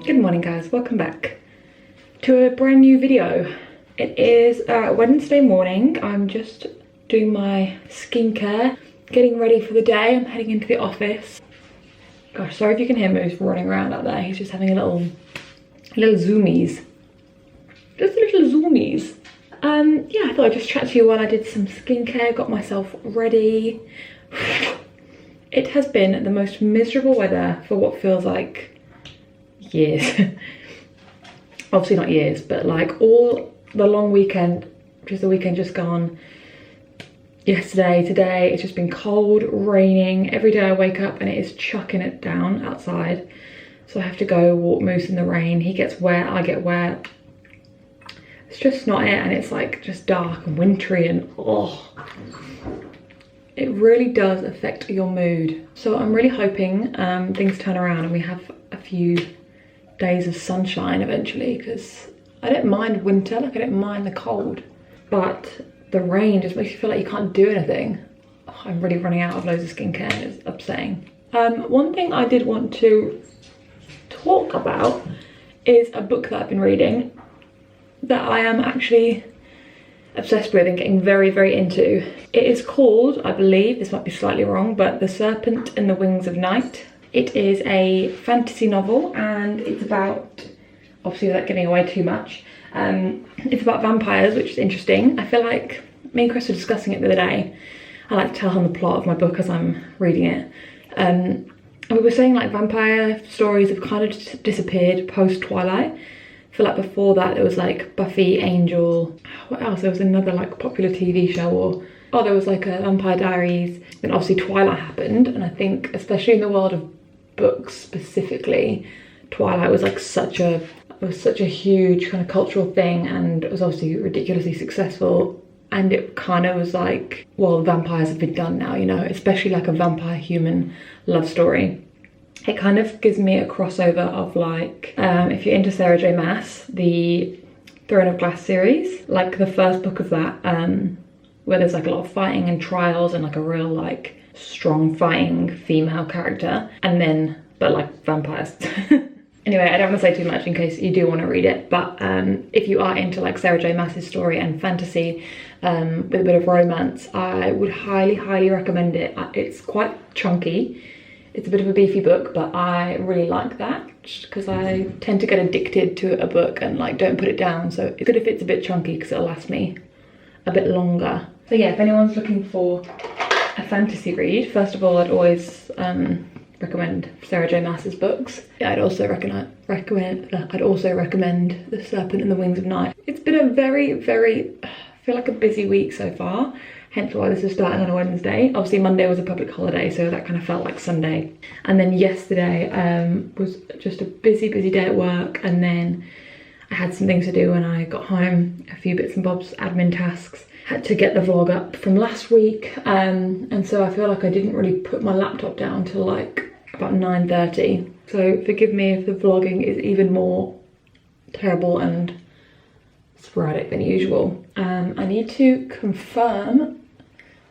Good morning guys, welcome back to a brand new video. It is Wednesday morning. I'm just doing my skincare, getting ready for the day. I'm heading into the office. Gosh, sorry if you can hear Moose running around out there. He's just having a little zoomies. Just little zoomies. Yeah, I thought I'd just chat to you while I did some skincare, got myself ready. It has been the most miserable weather for what feels like years. Obviously not years, but like all the long weekend, just the weekend just gone. Yesterday, today, it's just been cold, raining. Every day I wake up and it is chucking it down outside. So I have to go walk Moose in the rain. He gets wet, I get wet. It's just not it, and it's like just dark and wintry and oh. It really does affect your mood. So I'm really hoping things turn around and we have a few days of sunshine eventually, because I don't mind winter, like I don't mind the cold, but the rain just makes you feel like you can't do anything. Oh, I'm really running out of loads of skincare and it's upsetting. One thing I did want to talk about is a book that I've been reading that I am actually obsessed with and getting very, very into. It is called, I believe, this might be slightly wrong, but The Serpent and the Wings of Night. It is a fantasy novel and it's about, obviously without giving away too much, it's about vampires, which is interesting. I feel like, me and Chris were discussing it the other day. I like to tell him the plot of my book as I'm reading it. And we were saying like vampire stories have kind of disappeared post-Twilight. I feel like before that it was like Buffy, Angel, what else? There was another like popular TV show, or oh, there was like a Vampire Diaries. Then obviously Twilight happened, and I think especially in the world of books specifically, Twilight was like such a huge kind of cultural thing, and it was obviously ridiculously successful. And it kind of was like, well, vampires have been done now, you know, especially like a vampire human love story. It kind of gives me a crossover of like, if you're into Sarah J Maas, the Throne of Glass series, like the first book of that, where there's like a lot of fighting and trials and like a real like strong fighting female character, and then, but like vampires. Anyway, I don't want to say too much in case you do want to read it, but if you are into like Sarah J Maas's story and fantasy with a bit of romance, I would highly, highly recommend it. It's quite chunky. It's a bit of a beefy book, but I really like that because I tend to get addicted to a book and like don't put it down. So it's good if it's a bit chunky because it'll last me a bit longer. So yeah, if anyone's looking for a fantasy read, first of all, I'd always recommend Sarah J Maas's books. Yeah, I'd also recommend The Serpent and the Wings of Night. It's been a very, very, I feel like a busy week so far. Hence why this is starting on a Wednesday. Obviously Monday was a public holiday, so that kind of felt like Sunday. And then yesterday was just a busy, busy day at work. And then I had some things to do when I got home, a few bits and bobs, admin tasks. Had to get the vlog up from last week. And so I feel like I didn't really put my laptop down till like about 9:30. So forgive me if the vlogging is even more terrible and sporadic than usual. I need to confirm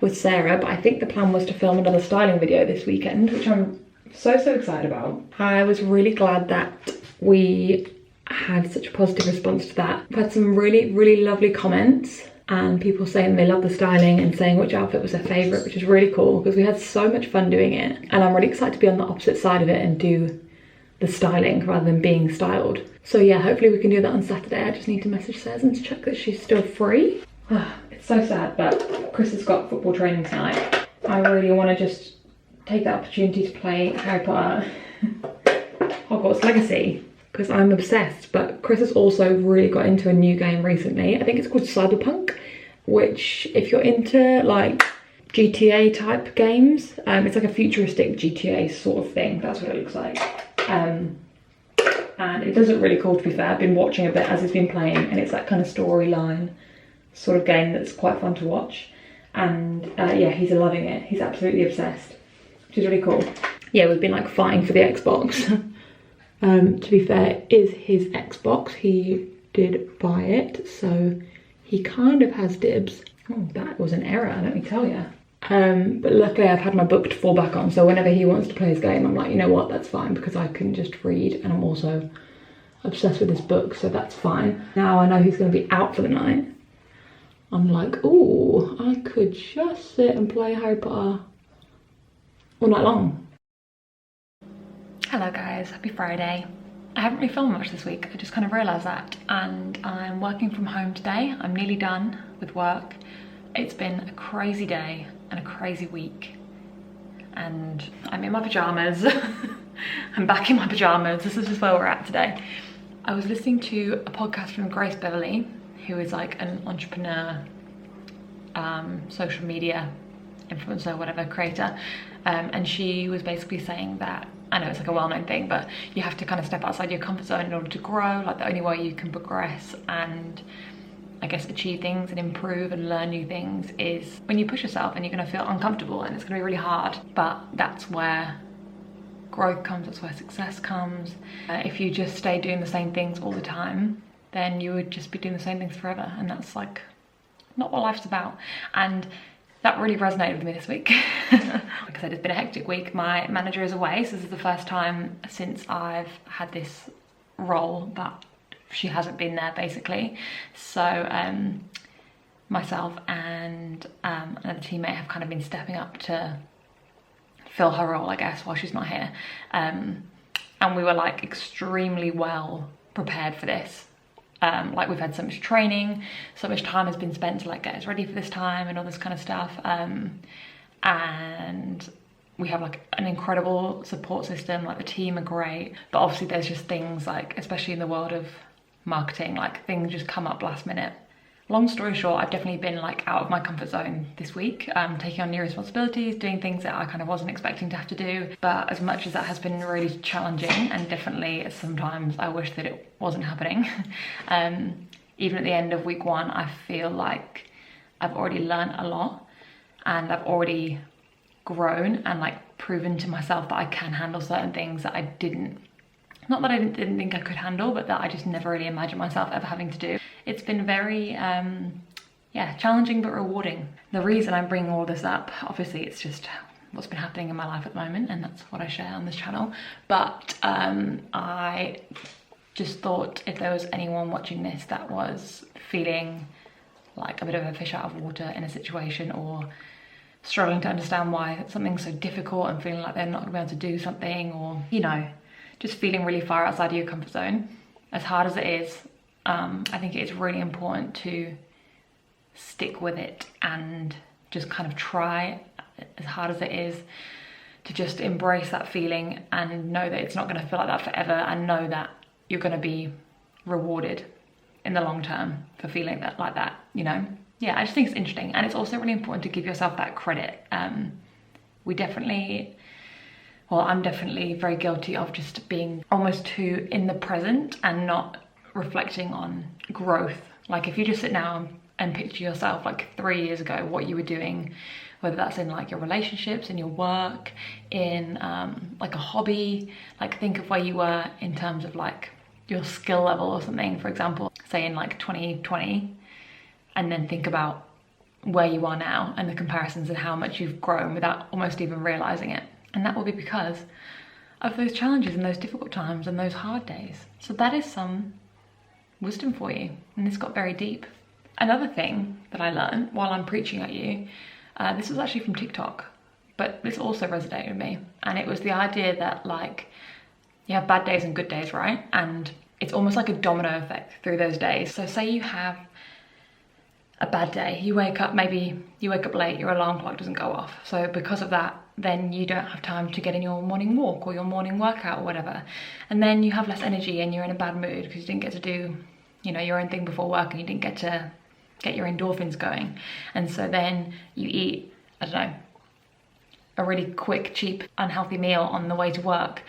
with Sarah, but I think the plan was to film another styling video this weekend, which I'm so excited about. I was really glad that we had such a positive response to that. I've had some really, really lovely comments and people saying they love the styling and saying which outfit was their favourite, which is really cool because we had so much fun doing it. And I'm really excited to be on the opposite side of it and do the styling rather than being styled. So yeah, hopefully we can do that on Saturday. I just need to message Sarah and check that she's still free. It's so sad, but Chris has got football training tonight. I really want to just take the opportunity to play Harry Potter Hogwarts Legacy because I'm obsessed, but Chris has also really got into a new game recently. I think it's called Cyberpunk, which if you're into like GTA type games, it's like a futuristic GTA sort of thing. That's what it looks like. And it does look really cool, to be fair. I've been watching a bit as he's been playing, and it's that kind of storyline sort of game that's quite fun to watch. And yeah, he's loving it. He's absolutely obsessed, which is really cool. Yeah, we've been like fighting for the Xbox. To be fair, it is his Xbox. He did buy it, so he kind of has dibs. Oh, that was an error, let me tell you. But luckily I've had my book to fall back on, so whenever he wants to play his game, I'm like, you know what, that's fine, because I can just read, and I'm also obsessed with this book, so that's fine. Now I know he's going to be out for the night. I'm like, oh, I could just sit and play Harry Potter all night long. Hello guys, happy Friday. I haven't really filmed much this week, I just kind of realised that, and I'm working from home today. I'm nearly done with work. It's been a crazy day and a crazy week, and I'm in my pyjamas. I'm back in my pyjamas. This is just where we're at today. I was listening to a podcast from Grace Beverly, who is like an entrepreneur, social media influencer, whatever, creator, and she was basically saying that, I know it's like a well-known thing, but you have to kind of step outside your comfort zone in order to grow. Like the only way you can progress and I guess achieve things and improve and learn new things is when you push yourself, and you're going to feel uncomfortable and it's going to be really hard, but that's where growth comes, that's where success comes. If you just stay doing the same things all the time, then you would just be doing the same things forever, and that's like not what life's about. And that really resonated with me this week. Like I said, it's been a hectic week. My manager is away, so this is the first time since I've had this role that she hasn't been there, basically. So myself and another teammate have kind of been stepping up to fill her role, I guess, while she's not here. And we were like extremely well prepared for this. Like we've had so much training, so much time has been spent to like get us ready for this time and all this kind of stuff. And we have like an incredible support system, like the team are great, but obviously there's just things like, especially in the world of marketing, like things just come up last minute. Long story short, I've definitely been like out of my comfort zone this week, taking on new responsibilities, doing things that I kind of wasn't expecting to have to do. But as much as that has been really challenging, and definitely sometimes I wish that it wasn't happening, even at the end of week one, I feel like I've already learned a lot, and I've already grown and like proven to myself that I can handle certain things that I didn't, not that I didn't think I could handle, but that I just never really imagined myself ever having to do. It's been very, yeah, challenging but rewarding. The reason I'm bringing all this up, obviously it's just what's been happening in my life at the moment, and that's what I share on this channel. But I just thought if there was anyone watching this that was feeling like a bit of a fish out of water in a situation, or struggling to understand why something's so difficult and feeling like they're not gonna be able to do something, or, you know, just feeling really far outside of your comfort zone, as hard as it is, I think it is really important to stick with it and just kind of try, as hard as it is, to just embrace that feeling and know that it's not going to feel like that forever, and know that you're going to be rewarded in the long term for feeling that like that, you know? Yeah, I just think it's interesting, and it's also really important to give yourself that credit. We definitely, well, I'm definitely very guilty of just being almost too in the present and not reflecting on growth. Like if you just sit now and picture yourself like 3 years ago, what you were doing, whether that's in like your relationships, in your work, in like a hobby, like think of where you were in terms of like your skill level or something, for example, say in like 2020, and then think about where you are now and the comparisons and how much you've grown without almost even realizing it. And that will be because of those challenges and those difficult times and those hard days. So that is some wisdom for you, and this got very deep. Another thing that I learned while I'm preaching at you, this was actually from TikTok, but this also resonated with me, and it was the idea that like you have bad days and good days, right? And it's almost like a domino effect through those days. So say you have a bad day, you wake up, maybe you wake up late, your alarm clock doesn't go off, so because of that then you don't have time to get in your morning walk or your morning workout or whatever, and then you have less energy and you're in a bad mood because you didn't get to do, you know, your own thing before work, and you didn't get to get your endorphins going, and so then you eat, I don't know, a really quick, cheap, unhealthy meal on the way to work,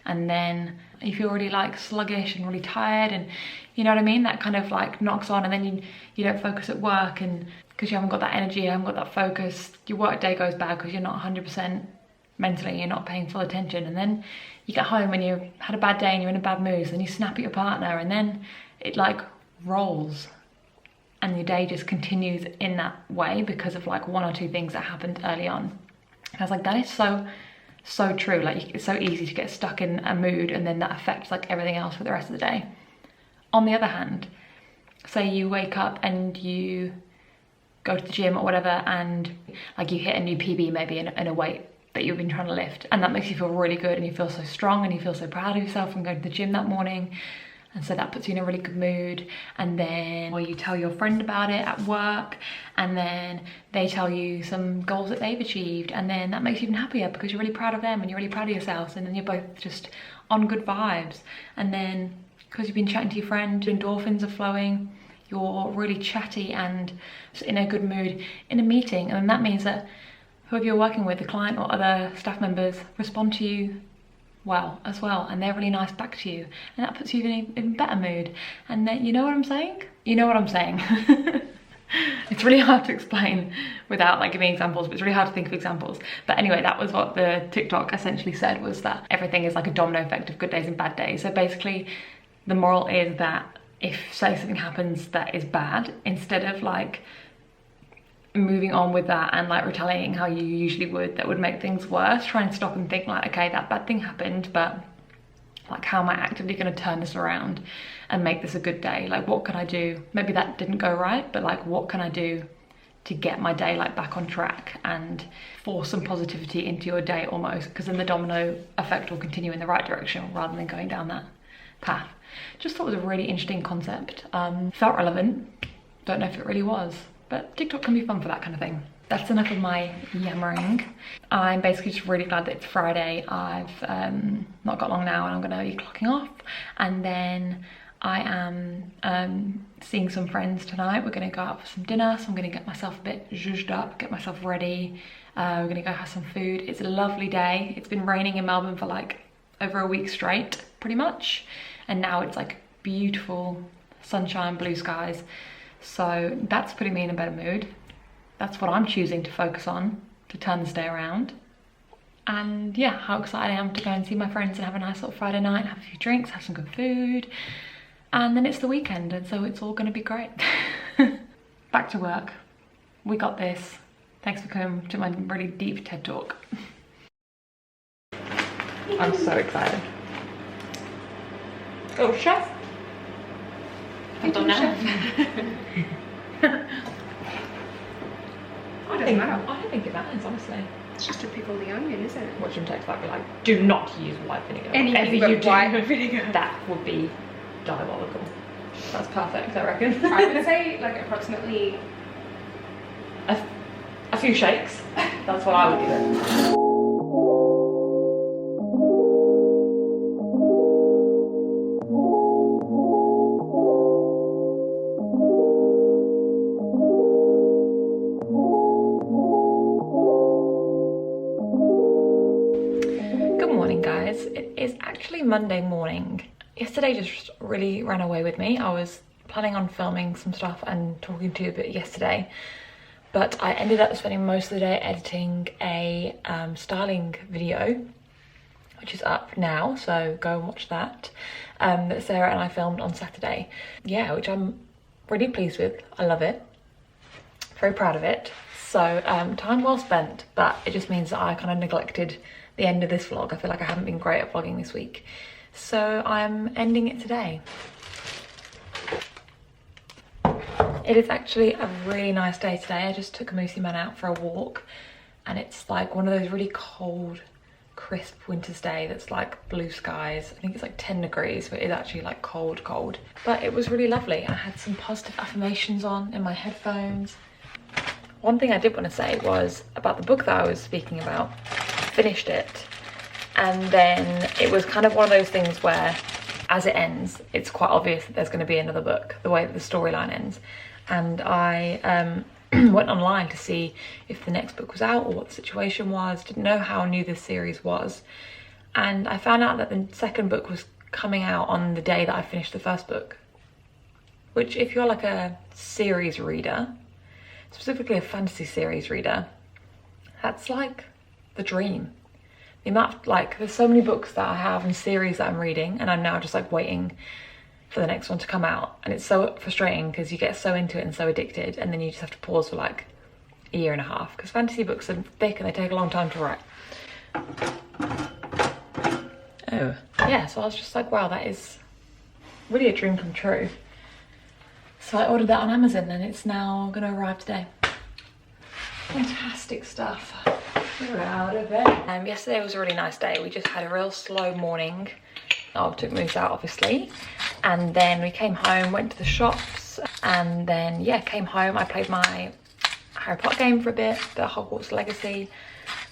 and then you feel really like sluggish and really tired, and you know what I mean, that kind of like knocks on, and then you don't focus at work, and because you haven't got that energy, you haven't got that focus, your work day goes bad because you're not 100% mentally, you're not paying full attention, and then you get home and you had a bad day and you're in a bad mood, and you snap at your partner, and then it like rolls, and your day just continues in that way because of like one or two things that happened early on. And I was like, that is so true. Like it's so easy to get stuck in a mood, and then that affects like everything else for the rest of the day. On the other hand, say you wake up and you go to the gym or whatever, and like you hit a new PB maybe in a weight that you've been trying to lift, and that makes you feel really good and you feel so strong and you feel so proud of yourself from going to the gym that morning, and so that puts you in a really good mood. And then, or you tell your friend about it at work, and then they tell you some goals that they've achieved, and then that makes you even happier because you're really proud of them and you're really proud of yourselves, and then you're both just on good vibes. And then because you've been chatting to your friend, endorphins are flowing, you're really chatty and just in a good mood in a meeting, and that means that whoever you're working with, the client or other staff members, respond to you well as well, and they're really nice back to you, and that puts you in an even better mood. And then, you know what I'm saying? You know what I'm saying. It's really hard to explain without like giving examples, but it's really hard to think of examples. But anyway, that was what the TikTok essentially said, was that everything is like a domino effect of good days and bad days. So basically the moral is that if, say, something happens that is bad, instead of like moving on with that and like retaliating how you usually would, that would make things worse, try and stop and think like, okay, that bad thing happened, but like, how am I actively going to turn this around and make this a good day? Like, what can I do? Maybe that didn't go right, but like, what can I do to get my day like back on track and force some positivity into your day almost, because then the domino effect will continue in the right direction rather than going down that path. Just thought it was a really interesting concept. Felt relevant. Don't know if it really was, but TikTok can be fun for that kind of thing. That's enough of my yammering. I'm basically just really glad that it's Friday. I've not got long now and I'm gonna be clocking off. And then I am seeing some friends tonight. We're gonna go out for some dinner. So I'm gonna get myself a bit zhuzhed up, get myself ready. We're gonna go have some food. It's a lovely day. It's been raining in Melbourne for like over a week straight, pretty much. And now it's like beautiful sunshine, blue skies. So that's putting me in a better mood. That's what I'm choosing to focus on to turn this day around. And yeah, how excited I am to go and see my friends and have a nice little Friday night, have a few drinks, have some good food. And then it's the weekend, and so it's all gonna be great. Back to work. We got this. Thanks for coming to my really deep TED Talk. I'm so excited. Oh, chef. Hold on now. I don't think it matters, honestly. It's just to pickle the onion, isn't it? Watch them text back, be like, do not use white vinegar. Anything but white vinegar. That would be diabolical. That's perfect, I reckon. I would say like approximately a few shakes. That's what I would give it. Monday morning. Yesterday just really ran away with me. I was planning on filming some stuff and talking to you a bit yesterday, but I ended up spending most of the day editing a styling video, which is up now, so go and watch that, that Sarah and I filmed on Saturday. Yeah, which I'm really pleased with. I love it. Very proud of it. So time well spent, but it just means that I kind of neglected the end of this vlog. I feel like I haven't been great at vlogging this week, so I'm ending it today. It is actually a really nice day today. I just took Moosey Man out for a walk, and it's like one of those really cold, crisp winter's day that's like blue skies. I think it's like 10 degrees, but it's actually like cold. But it was really lovely. I had some positive affirmations on in my headphones. One thing I did want to say was about the book that I was speaking about. Finished it, and then it was kind of one of those things where as it ends it's quite obvious that there's going to be another book, the way that the storyline ends. And I went online to see if the next book was out or what the situation was. Didn't know how new this series was, and I found out that the second book was coming out on the day that I finished the first book, which, if you're like a series reader, specifically a fantasy series reader, that's like the dream. The amount of, like, there's so many books that I have and series that I'm reading, and I'm now just like waiting for the next one to come out, and it's so frustrating because you get so into it and so addicted, and then you just have to pause for like a year and a half because fantasy books are thick and they take a long time to write. Oh yeah, so I was just like, wow, that is really a dream come true. So I ordered that on Amazon and it's now gonna arrive today. Fantastic stuff. We're out of it. Yesterday was a really nice day. We just had a real slow morning. Oh, took Moose out obviously. And then we came home, went to the shops, and then yeah, came home. I played my Harry Potter game for a bit, the Hogwarts Legacy,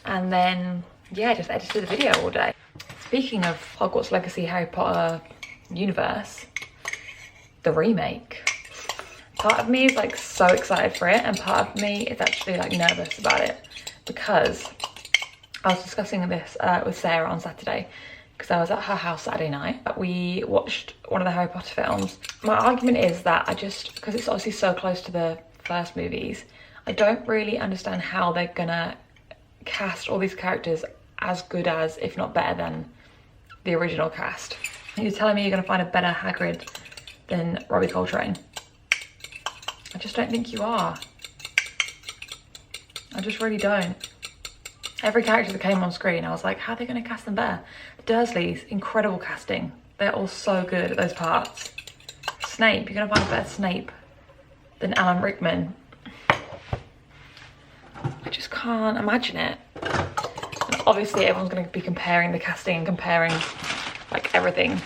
and then yeah, just edited the video all day. Speaking of Hogwarts Legacy, Harry Potter universe, the remake. Part of me is like so excited for it, and part of me is actually like nervous about it, because I was discussing this with Sarah on Saturday, because I was at her house Saturday night. We watched one of the Harry Potter films. My argument is that because it's obviously so close to the first movies, I don't really understand how they're gonna cast all these characters as good as, if not better than, the original cast. You're telling me you're gonna find a better Hagrid than Robbie Coltrane? I just don't think you are. I just really don't. Every character that came on screen, I was like, how are they gonna cast them better? The Dursleys, incredible casting. They're all so good at those parts. Snape, you're gonna find a better Snape than Alan Rickman. I just can't imagine it. And obviously everyone's gonna be comparing the casting and comparing like everything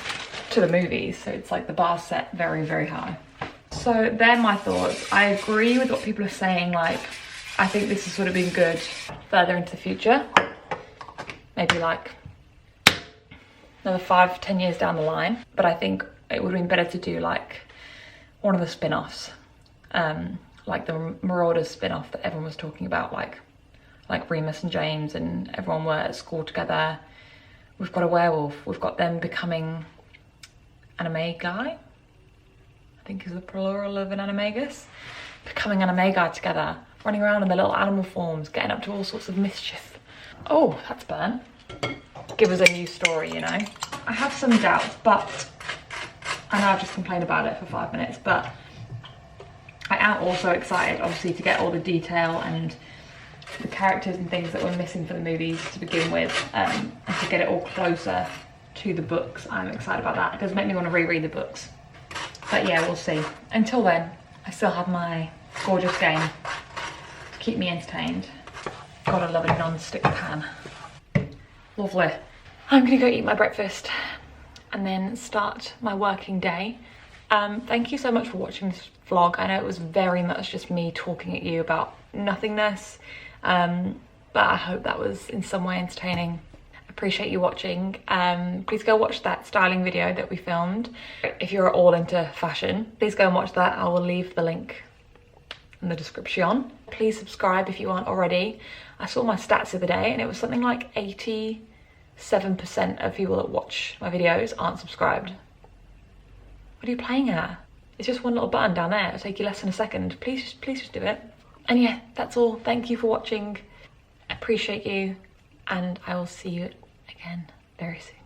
to the movies. So it's like the bar's set very, very high. So they're my thoughts. I agree with what people are saying. Like, I think this has sort of been good further into the future. Maybe like another 5-10 years down the line. But I think it would have been better to do like one of the spin-offs. Like the Marauders spin-off that everyone was talking about, like Remus and James and everyone were at school together. We've got a werewolf. We've got them becoming animagi. I think is the plural of an animagus. Becoming animagi together, running around in their little animal forms, getting up to all sorts of mischief. Oh, that's burnt. Give us a new story, you know. I have some doubts, but I know I've just complained about it for 5 minutes, but I am also excited, obviously, to get all the detail and the characters and things that were missing for the movies to begin with, and to get it all closer to the books. I'm excited about that. It does make me want to reread the books. But yeah, we'll see. Until then, I still have my gorgeous game to keep me entertained. God, I love a non-stick pan. Lovely. I'm gonna go eat my breakfast and then start my working day. Thank you so much for watching this vlog. I know it was very much just me talking at you about nothingness, but I hope that was in some way entertaining. Appreciate you watching. Please go watch that styling video that we filmed. If you're all into fashion, please go and watch that. I will leave the link in the description. Please subscribe if you aren't already. I saw my stats the other day and it was something like 87% of people that watch my videos aren't subscribed. What are you playing at? It's just one little button down there. It'll take you less than a second. Please just do it. And yeah, that's all. Thank you for watching. I appreciate you, and I will see you again very soon.